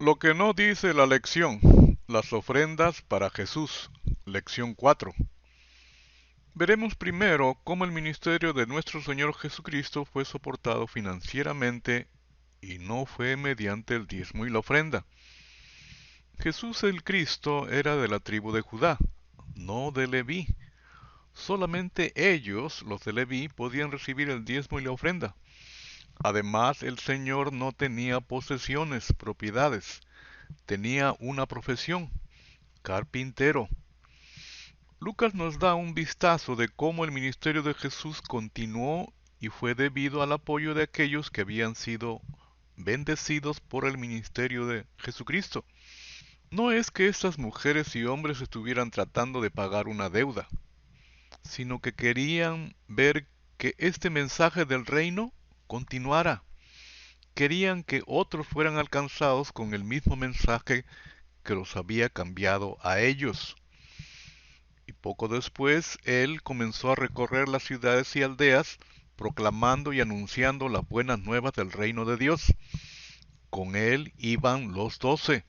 Lo que no dice la lección, las ofrendas para Jesús, lección 4. Veremos primero cómo el ministerio de nuestro Señor Jesucristo fue soportado financieramente y no fue mediante el diezmo y la ofrenda. Jesús el Cristo era de la tribu de Judá, no de Leví. Solamente ellos, los de Leví, podían recibir el diezmo y la ofrenda. Además, el Señor no tenía posesiones, propiedades. Tenía una profesión, carpintero. Lucas nos da un vistazo de cómo el ministerio de Jesús continuó y fue debido al apoyo de aquellos que habían sido bendecidos por el ministerio de Jesucristo. No es que estas mujeres y hombres estuvieran tratando de pagar una deuda, sino que querían ver que este mensaje del reino continuara. Querían que otros fueran alcanzados con el mismo mensaje que los había cambiado a ellos. Y poco después él comenzó a recorrer las ciudades y aldeas, proclamando y anunciando las buenas nuevas del reino de Dios. Con él iban los 12,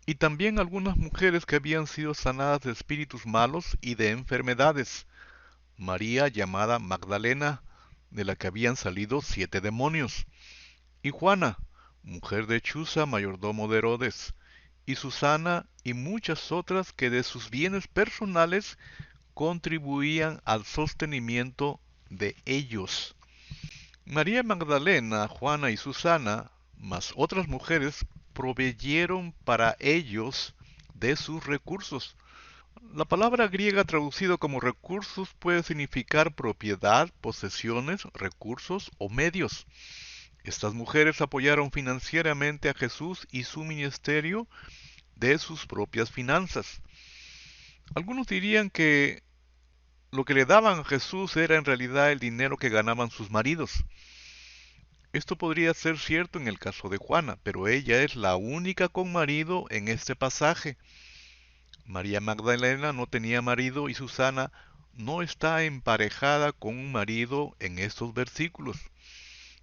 y también algunas mujeres que habían sido sanadas de espíritus malos y de enfermedades. María, llamada Magdalena, de la que habían salido 7 demonios, y Juana, mujer de Chuza, mayordomo de Herodes, y Susana y muchas otras que de sus bienes personales contribuían al sostenimiento de ellos. María Magdalena, Juana y Susana, más otras mujeres, proveyeron para ellos de sus recursos. La palabra griega traducido como recursos puede significar propiedad, posesiones, recursos o medios. Estas mujeres apoyaron financieramente a Jesús y su ministerio de sus propias finanzas. Algunos dirían que lo que le daban a Jesús era en realidad el dinero que ganaban sus maridos. Esto podría ser cierto en el caso de Juana, pero ella es la única con marido en este pasaje. María Magdalena no tenía marido y Susana no está emparejada con un marido en estos versículos.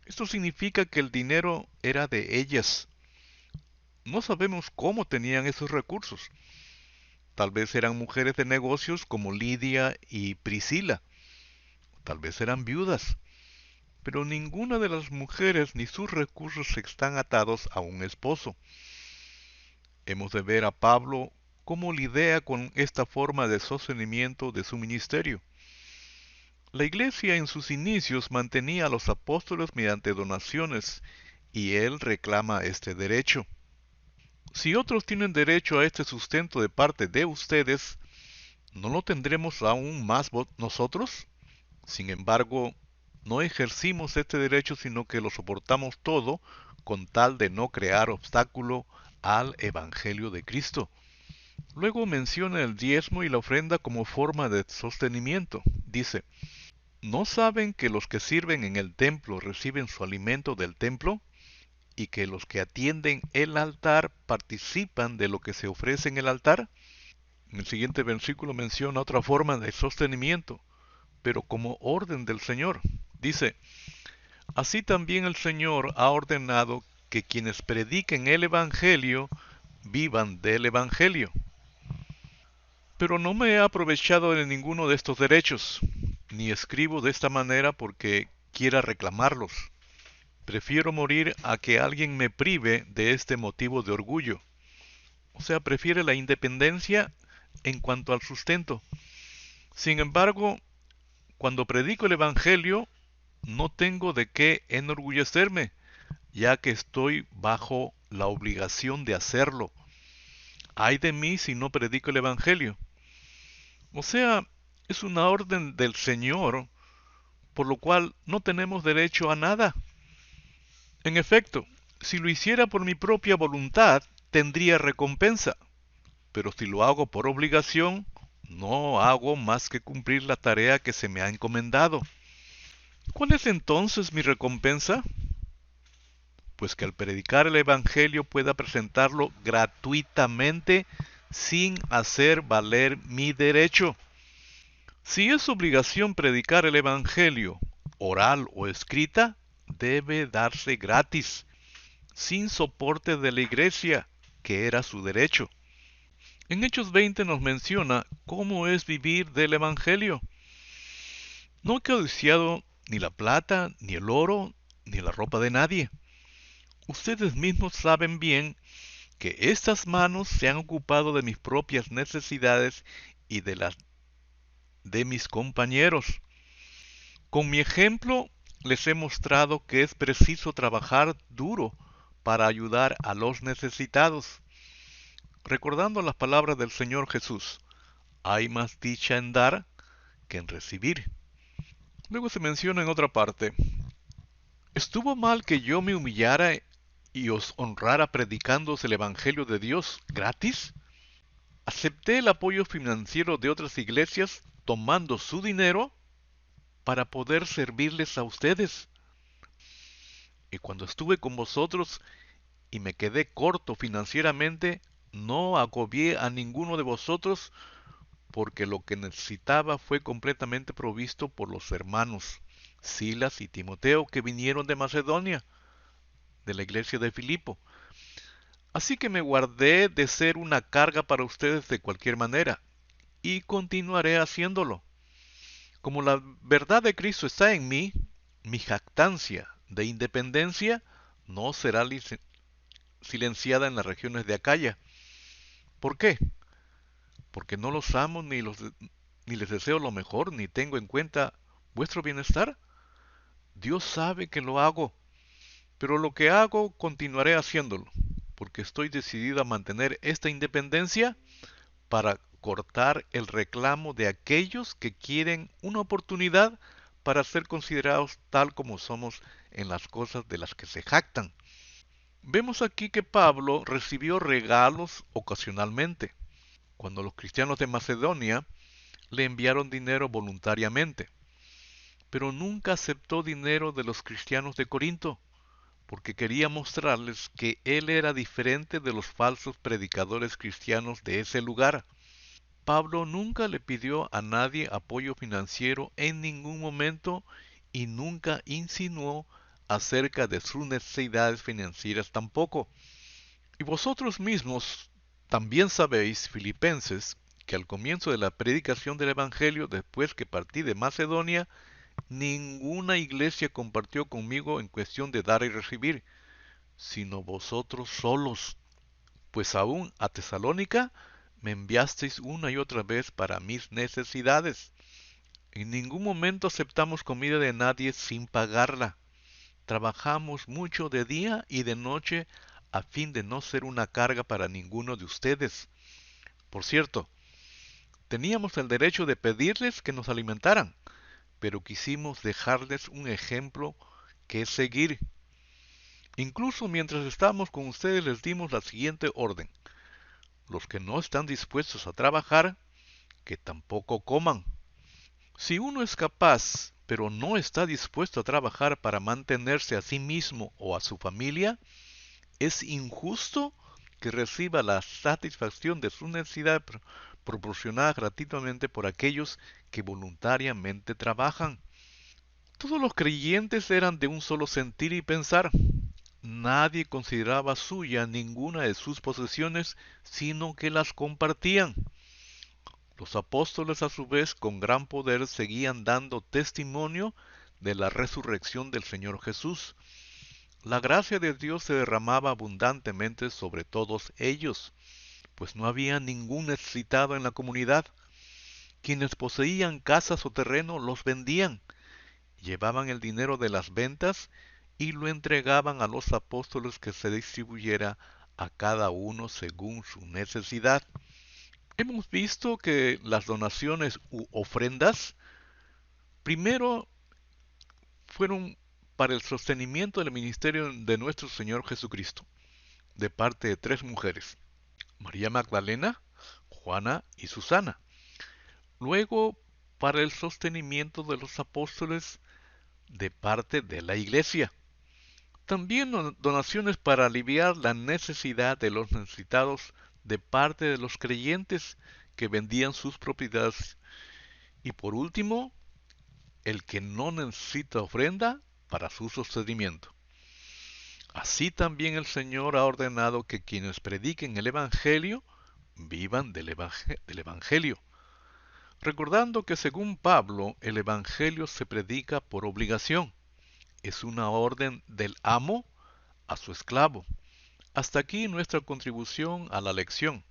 Esto significa que el dinero era de ellas. No sabemos cómo tenían esos recursos. Tal vez eran mujeres de negocios como Lidia y Priscila. Tal vez eran viudas. Pero ninguna de las mujeres ni sus recursos están atados a un esposo. Hemos de ver a Pablo cómo lidia con esta forma de sostenimiento de su ministerio. La iglesia en sus inicios mantenía a los apóstoles mediante donaciones, y él reclama este derecho. Si otros tienen derecho a este sustento de parte de ustedes, ¿no lo tendremos aún más nosotros? Sin embargo, no ejercimos este derecho, sino que lo soportamos todo con tal de no crear obstáculo al Evangelio de Cristo. Luego menciona el diezmo y la ofrenda como forma de sostenimiento. Dice, ¿no saben que los que sirven en el templo reciben su alimento del templo? ¿Y que los que atienden el altar participan de lo que se ofrece en el altar? En el siguiente versículo menciona otra forma de sostenimiento, pero como orden del Señor. Dice, así también el Señor ha ordenado que quienes prediquen el Evangelio vivan del Evangelio. Pero no me he aprovechado de ninguno de estos derechos, ni escribo de esta manera porque quiera reclamarlos. Prefiero morir a que alguien me prive de este motivo de orgullo. O sea, prefiere la independencia en cuanto al sustento. Sin embargo, cuando predico el Evangelio, no tengo de qué enorgullecerme, ya que estoy bajo la obligación de hacerlo. Ay de mí si no predico el Evangelio. O sea, es una orden del Señor, por lo cual no tenemos derecho a nada. En efecto, si lo hiciera por mi propia voluntad, tendría recompensa, pero si lo hago por obligación, no hago más que cumplir la tarea que se me ha encomendado. ¿Cuál es entonces mi recompensa? Pues que al predicar el Evangelio pueda presentarlo gratuitamente sin hacer valer mi derecho. Si es obligación predicar el Evangelio, oral o escrita, debe darse gratis. sin soporte de la iglesia, que era su derecho. En Hechos 20 nos menciona cómo es vivir del Evangelio. No he codiciado ni la plata, ni el oro, ni la ropa de nadie. Ustedes mismos saben bien que estas manos se han ocupado de mis propias necesidades y de las de mis compañeros. Con mi ejemplo les he mostrado que es preciso trabajar duro para ayudar a los necesitados, recordando las palabras del Señor Jesús: hay más dicha en dar que en recibir. Luego se menciona en otra parte: ¿estuvo mal que yo me humillara y os honrara predicándoos el Evangelio de Dios gratis? Acepté el apoyo financiero de otras iglesias tomando su dinero para poder servirles a ustedes. Y cuando estuve con vosotros y me quedé corto financieramente, no agobié a ninguno de vosotros, porque lo que necesitaba fue completamente provisto por los hermanos Silas y Timoteo, que vinieron de Macedonia, de la iglesia de Filipo. Así que me guardé de ser una carga para ustedes de cualquier manera, y continuaré haciéndolo. Como la verdad de Cristo está en mí, mi jactancia de independencia no será silenciada en las regiones de Acaya. ¿Por qué? Porque no los amo ni les deseo lo mejor, ni tengo en cuenta vuestro bienestar. Dios sabe que lo hago, pero lo que hago continuaré haciéndolo, porque estoy decidido a mantener esta independencia para cortar el reclamo de aquellos que quieren una oportunidad para ser considerados tal como somos en las cosas de las que se jactan. Vemos aquí que Pablo recibió regalos ocasionalmente, cuando los cristianos de Macedonia le enviaron dinero voluntariamente, pero nunca aceptó dinero de los cristianos de Corinto, porque quería mostrarles que él era diferente de los falsos predicadores cristianos de ese lugar. Pablo nunca le pidió a nadie apoyo financiero en ningún momento y nunca insinuó acerca de sus necesidades financieras tampoco. Y vosotros mismos también sabéis, filipenses, que al comienzo de la predicación del Evangelio, después que partí de Macedonia, ninguna iglesia compartió conmigo en cuestión de dar y recibir, sino vosotros solos, pues aún a Tesalónica me enviasteis una y otra vez para mis necesidades. En ningún momento aceptamos comida de nadie sin pagarla. Trabajamos mucho de día y de noche a fin de no ser una carga para ninguno de ustedes. Por cierto, teníamos el derecho de pedirles que nos alimentaran, pero quisimos dejarles un ejemplo que seguir. Incluso mientras estábamos con ustedes les dimos la siguiente orden: los que no están dispuestos a trabajar, que tampoco coman. Si uno es capaz, pero no está dispuesto a trabajar para mantenerse a sí mismo o a su familia, es injusto que reciba la satisfacción de su necesidad proporcionada gratuitamente por aquellos que voluntariamente trabajan. Todos los creyentes eran de un solo sentir y pensar. Nadie consideraba suya ninguna de sus posesiones, sino que las compartían. Los apóstoles a su vez con gran poder seguían dando testimonio de la resurrección del Señor Jesús. La gracia de Dios se derramaba abundantemente sobre todos ellos, pues no había ningún necesitado en la comunidad. Quienes poseían casas o terreno los vendían, llevaban el dinero de las ventas y lo entregaban a los apóstoles que se distribuyera a cada uno según su necesidad. Hemos visto que las donaciones u ofrendas primero fueron para el sostenimiento del ministerio de nuestro Señor Jesucristo, de parte de tres mujeres: María Magdalena, Juana y Susana. Luego, para el sostenimiento de los apóstoles, de parte de la iglesia. También donaciones para aliviar la necesidad de los necesitados, de parte de los creyentes que vendían sus propiedades. Y por último, el que no necesita ofrenda para su sostenimiento. Así también el Señor ha ordenado que quienes prediquen el Evangelio vivan del Evangelio, recordando que según Pablo el Evangelio se predica por obligación, es una orden del amo a su esclavo. Hasta aquí nuestra contribución a la lección.